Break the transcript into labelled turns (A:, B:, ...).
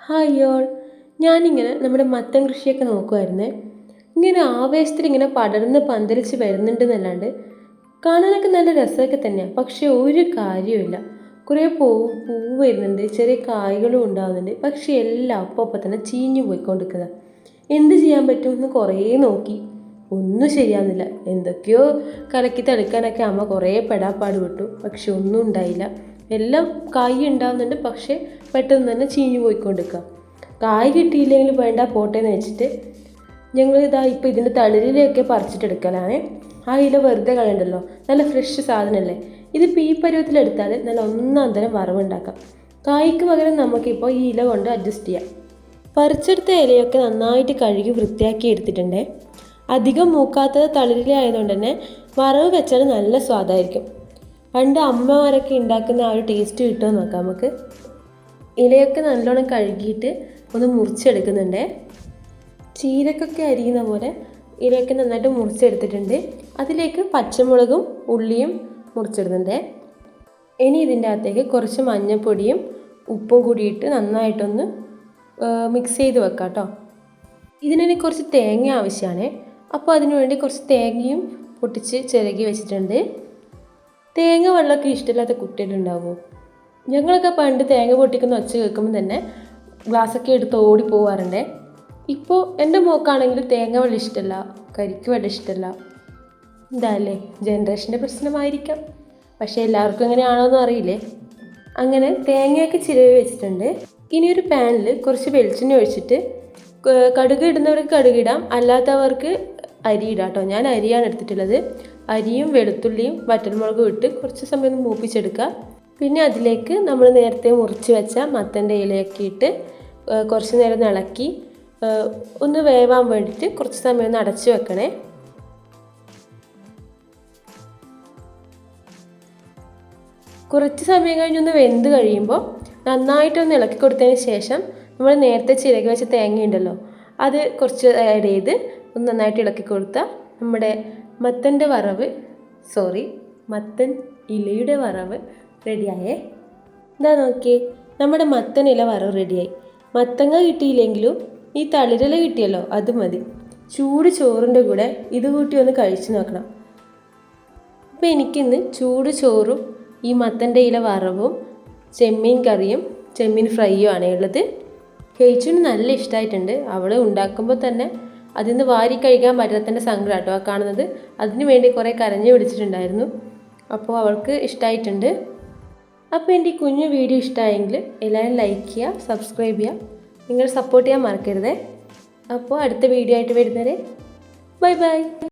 A: Hi all. ഞാനിങ്ങനെ നമ്മുടെ മത്തൻ കൃഷിയൊക്കെ നോക്കുമായിരുന്നേ. ഇങ്ങനെ ആവേശത്തിൽ ഇങ്ങനെ പടർന്ന് പന്തലിച്ച് വരുന്നുണ്ടെന്നല്ലാണ്ട് കാണാനൊക്കെ നല്ല രസമൊക്കെ തന്നെയാണ്. പക്ഷേ ഒരു കാര്യമില്ല. കുറേ പൂവ് വരുന്നുണ്ട്, ചെറിയ കായ്കളും ഉണ്ടാകുന്നുണ്ട്. പക്ഷേ എല്ലാം അപ്പം തന്നെ ചീഞ്ഞു പോയിക്കൊണ്ടിരിക്കുക. എന്ത് ചെയ്യാൻ പറ്റും എന്ന് കുറേ നോക്കി, ഒന്നും ശരിയാകുന്നില്ല. എന്തൊക്കെയോ കലക്കി തളിക്കാനൊക്കെ അമ്മ കുറേ പെടാപ്പാട് വിട്ടു, പക്ഷെ ഒന്നും ഉണ്ടായില്ല. എല്ലാം കായ് ഉണ്ടാകുന്നുണ്ട്, പക്ഷേ പെട്ടെന്ന് തന്നെ ചീഞ്ഞു പോയിക്കൊണ്ടിരിക്കുക. കായ് കിട്ടിയില്ലെങ്കിൽ വേണ്ട പോട്ടേന്ന് വെച്ചിട്ട് ഞങ്ങളിതാ ഇപ്പോൾ ഇതിൻ്റെ തളിരിലയൊക്കെ പറിച്ചിട്ടെടുക്കലാണ്. ആ ഇല വെറുതെ കളയണ്ടല്ലോ, നല്ല ഫ്രഷ് സാധനമല്ലേ. ഇതിപ്പോൾ ഈ പരുവത്തിലെടുത്താൽ നല്ല ഒന്നാം തരം വറവുണ്ടാക്കാം. കായ്ക്ക് പകരം നമുക്കിപ്പോൾ ഈ ഇല കൊണ്ട് അഡ്ജസ്റ്റ് ചെയ്യാം. പറിച്ചെടുത്ത ഇലയൊക്കെ നന്നായിട്ട് കഴുകി വൃത്തിയാക്കി എടുത്തിട്ടുണ്ട്. അധികം മൂക്കാത്തത് തളിരില ആയതുകൊണ്ട് തന്നെ വറവ് വെച്ചാൽ നല്ല സ്വാദായിരിക്കും. പണ്ട് അമ്മമാരൊക്കെ ഉണ്ടാക്കുന്ന ആ ഒരു ടേസ്റ്റ് കിട്ടുമോ നോക്കാം നമുക്ക്. ഇലയൊക്കെ നല്ലോണം കഴുകിയിട്ട് ഒന്ന് മുറിച്ചെടുക്കുന്നുണ്ട്. ചീരക്കൊക്കെ അരിയുന്ന പോലെ ഇലയൊക്കെ നന്നായിട്ട് മുറിച്ചെടുത്തിട്ടുണ്ട്. അതിലേക്ക് പച്ചമുളകും ഉള്ളിയും മുറിച്ചിടുന്നുണ്ട്. ഇനി ഇതിൻ്റെ അകത്തേക്ക് കുറച്ച് മഞ്ഞൾപ്പൊടിയും ഉപ്പും കൂടിയിട്ട് നന്നായിട്ടൊന്ന് മിക്സ് ചെയ്ത് വെക്കാം കേട്ടോ. ഇതിനി കുറച്ച് തേങ്ങ ആവശ്യമാണ്. അപ്പോൾ അതിനു വേണ്ടി കുറച്ച് തേങ്ങയും പൊട്ടിച്ച് ചിരകി വെച്ചിട്ടുണ്ട്. തേങ്ങ വെള്ളമൊക്കെ ഇഷ്ടമില്ലാത്ത കുട്ടികളുണ്ടാവുമോ? ഞങ്ങളൊക്കെ പണ്ട് തേങ്ങ പൊട്ടിക്കുന്ന ഒച്ച കേൾക്കുമ്പോൾ തന്നെ ഗ്ലാസ്സൊക്കെ എടുത്ത് ഓടി പോകാറുണ്ടേ. ഇപ്പോൾ എൻ്റെ മോക്കാണെങ്കിൽ തേങ്ങ വെള്ളം ഇഷ്ടമല്ല, കരിക്ക് വെള്ളം ഇഷ്ടമല്ല. എന്താല്ലേ, ജനറേഷൻ്റെ പ്രശ്നമായിരിക്കാം. പക്ഷേ എല്ലാവർക്കും എങ്ങനെയാണോ എന്ന് അറിയില്ലേ. അങ്ങനെ തേങ്ങയൊക്കെ ചിരവി വെച്ചിട്ടുണ്ട്. ഇനി ഒരു പാനിൽ കുറച്ച് വെളിച്ചെണ്ണ ഒഴിച്ചിട്ട് കടുക് ഇടുന്നവർക്ക് കടുകിടാം, അല്ലാത്തവർക്ക് അരി ഇടാം കേട്ടോ. ഞാൻ അരിയാണ് എടുത്തിട്ടുള്ളത്. അരിയും വെളുത്തുള്ളിയും വറ്റൽമുളകും ഇട്ട് കുറച്ച് സമയം ഒന്ന് മൂപ്പിച്ചെടുക്കുക. പിന്നെ അതിലേക്ക് നമ്മൾ നേരത്തെ മുറിച്ച് വെച്ച മത്തൻ്റെ ഇലയൊക്കെ ഇട്ട് കുറച്ച് നേരം ഇളക്കി ഒന്ന് വേവാൻ വേണ്ടിയിട്ട് കുറച്ച് സമയം ഒന്ന് അടച്ച് വെക്കണേ. കുറച്ച് സമയം കഴിഞ്ഞൊന്ന് വെന്ത് കഴിയുമ്പോൾ നന്നായിട്ടൊന്ന് ഇളക്കി കൊടുത്തതിന് ശേഷം നമ്മൾ നേരത്തെ ചിരകി വെച്ച തേങ്ങ ഉണ്ടല്ലോ, അത് കുറച്ച് ആഡ് ചെയ്ത് ഒന്ന് നന്നായിട്ട് ഇളക്കി കൊടുത്താൽ നമ്മുടെ മത്തൻ ഇലയുടെ വറവ് റെഡിയായേ. ഇതാ നോക്കിയേ, നമ്മുടെ മത്തൻ ഇല വറവ് റെഡിയായി. മത്തങ്ങ കിട്ടിയില്ലെങ്കിലും ഈ തളിരില കിട്ടിയല്ലോ, അത് മതി. ചൂട് ചോറിൻ്റെ കൂടെ ഇത് കൂട്ടി ഒന്ന് കഴിച്ചു നോക്കണം. അപ്പോൾ എനിക്കിന്ന് ചൂട് ചോറും ഈ മത്തൻ്റെ ഇല വറവും ചെമ്മീൻ കറിയും ചെമ്മീൻ ഫ്രൈയും ആണ് ഉള്ളത്. കേച്ചുവിന് നല്ല ഇഷ്ടമായിട്ടുണ്ട്. അവൾ ഉണ്ടാക്കുമ്പോൾ തന്നെ അതിൽ നിന്ന് വാരി കഴിക്കാൻ പറ്റാത്തതിൻ്റെ സങ്കടം കേട്ടോ ആ കാണുന്നത്. അതിന് വേണ്ടി കുറേ കരഞ്ഞു പിടിച്ചിട്ടുണ്ടായിരുന്നു. അപ്പോൾ അവൾക്ക് ഇഷ്ടമായിട്ടുണ്ട്. അപ്പോൾ എൻ്റെ ഈ കുഞ്ഞു വീഡിയോ ഇഷ്ടമായെങ്കിൽ എല്ലാവരും ലൈക്ക് ചെയ്യുക, സബ്സ്ക്രൈബ് ചെയ്യുക. നിങ്ങൾ സപ്പോർട്ട് ചെയ്യാൻ മറക്കരുതേ. അപ്പോൾ അടുത്ത വീഡിയോ ആയിട്ട് വരുന്നവരെ ബൈ ബൈ.